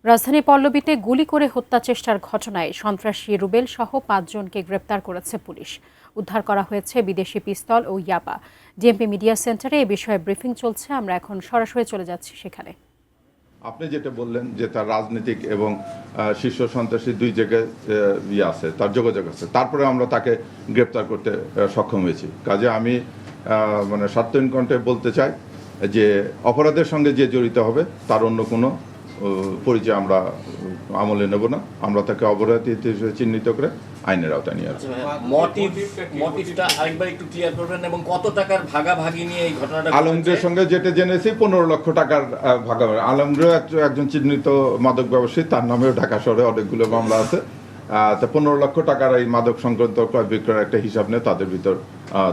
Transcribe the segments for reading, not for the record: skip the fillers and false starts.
রাজধানী পল্লবীতে গুলি করে হত্যা চেষ্টার ঘটনায় সন্ত্রাসী রুবেল সহ ৫ জনকে গ্রেপ্তার করেছে পুলিশ। উদ্ধার করা হয়েছে বিদেশি পিস্তল ও ইয়াবা। ডিএমপি মিডিয়া সেন্টারে এ বিষয়ে ব্রিফিং চলছে। আমরা এখন সরাসরি চলে যাচ্ছি সেখানে। আপনি যেটা বললেন যে তার রাজনৈতিক এবং শীর্ষ সন্ত্রাসী দুই জায়গায় আছে, তার যোগাযোগ আছে, তারপরে আমরা তাকে গ্রেপ্তার করতে সক্ষম হয়েছি। কাজে আমি মানে স্বার্থহীন কণ্ঠে বলতে চাই যে অপরাধের সঙ্গে যে জড়িত হবে তার অন্য কোনো পরিচয় আমরা আমলে নেব না। আমরা তাকে অপরাধী হিসেবে চিহ্নিত করে আইনের আওতায় নিয়ে আসবো। মোটিভটা আরেকবার একটু ক্লিয়ার করবেন এবং কত টাকার ভাগাভাগি নিয়ে এই ঘটনাটা? আলমগীরের সঙ্গে যেটা জেনেছি 15 লক্ষ টাকার ভাগাভাগি। আলমগীর একজন চিহ্নিত মাদক ব্যবসায়ী, তার নামেও ঢাকা শহরে অনেকগুলো মামলা আছে। তা 15 লক্ষ টাকার এই মাদক সংক্রান্ত ক্রয় বিক্রয়ের একটা হিসাব নিয়ে তাদের ভিতর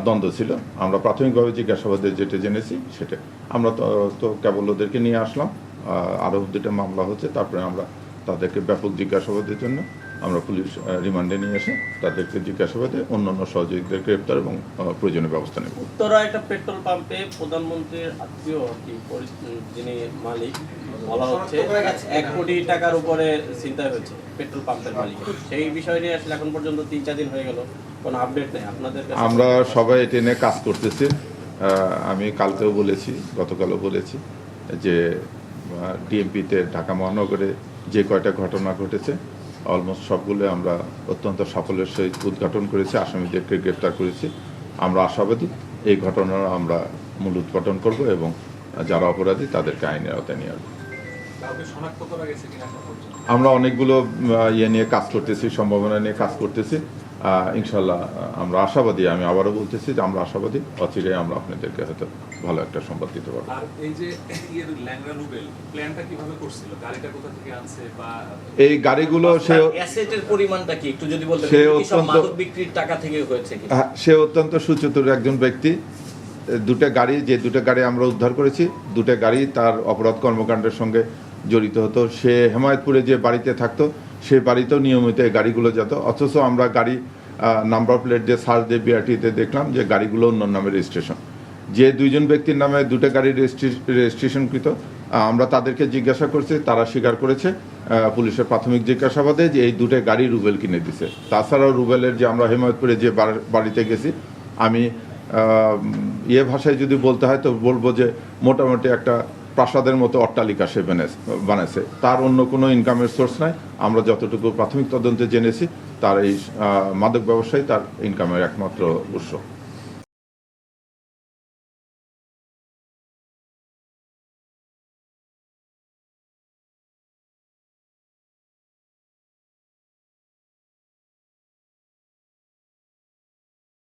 দ্বন্দ্ব ছিল। আমরা প্রাথমিকভাবে জিজ্ঞাসাবাদে যেটা জেনেছি সেটা আমরা তো কেবল ওদেরকে নিয়ে আসলাম। আরও 2টা মামলা হচ্ছে, তারপরে আমরা তাদেরকে ব্যাপক জিজ্ঞাসাবাদের জন্য আমরা পুলিশ রিমান্ডে নিয়ে এসে তাদেরকে জিজ্ঞাসাবাদে অন্যান্য সহযোগীদের গ্রেপ্তার এবং প্রয়োজনীয় ব্যবস্থা নেব। উত্তরা একটা পেট্রোল পাম্পে প্রধানমন্ত্রীর আত্মীয় যিনি মালিক বলা হচ্ছে 1 কোটি টাকার উপরে ছিনতাই হয়েছে পেট্রোল পাম্পের মালিক। সেই বিষয় নিয়ে আসলে এখন পর্যন্ত 3-4 দিন হয়ে গেল, কোনো আপডেট নেই আপনাদের কাছে? আমরা সবাই এটা নিয়ে কাজ করতেছি। আমি কালকেও বলেছি, গতকালও বলেছি যে ডিএমপিতে ঢাকা মহানগরে যে কয়টা ঘটনা ঘটেছে অলমোস্ট সবগুলো আমরা অত্যন্ত সাফল্যের সহিত উদ্ঘাটন করেছি, আসামিদেরকে গ্রেপ্তার করেছি। আমরা আশাবাদী এই ঘটনার আমরা মূল উদ্ঘাটন করব এবং যারা অপরাধী তাদেরকে আইনের আওতায় নিয়ে আসবো। আমরা অনেকগুলো ইয়ে নিয়ে কাজ করতেছি, সম্ভাবনা নিয়ে কাজ করতেছি। ইনশাল্লাহ আমরা আশাবাদী, আমি আবারও বলতেছি যে আমরা আশাবাদী অচিরে আমরা আপনাদেরকে হয়তো ভালো একটা সংবাদ দিতে পারবো। এই গাড়িগুলো সে অত্যন্ত সুচতুর একজন ব্যক্তি। 2টা গাড়ি, যে 2টা গাড়ি আমরা উদ্ধার করেছি, 2টা গাড়ি তার অপরাধ কর্মকাণ্ডের সঙ্গে জড়িত হতো। সে হেমায়তপুরে যে বাড়িতে থাকতো সে বাড়িতেও নিয়মিত এই গাড়িগুলো যেত। অথচ আমরা গাড়ি নাম্বার প্লেট দিয়ে সার্চ দিয়ে বিআরটিতে দেখলাম যে গাড়িগুলো অন্য নামে রেজিস্ট্রেশন। যে 2 জন ব্যক্তির নামে 2টা গাড়ি রেজিস্ট্রেশনকৃত, আমরা তাদেরকে জিজ্ঞাসা করছি, তারা স্বীকার করেছে পুলিশের প্রাথমিক জিজ্ঞাসাবাদে যে এই 2টা গাড়ি রুবেল কিনে দিছে। তাছাড়াও রুবেলের যে আমরা হেমায়তপুরে যে বাড়িতে গেছি, আমি ভাষায় যদি বলতে হয় তো বলবো যে মোটামুটি একটা প্রাসাদের মতো অট্টালিকা সে বানাইছে। তার অন্য কোনো ইনকামের সোর্স নাই। আমরা যতটুকু প্রাথমিক তদন্তে জেনেছি তার এই মাদক ব্যবসায়ী তার ইনকামের একমাত্র উৎস।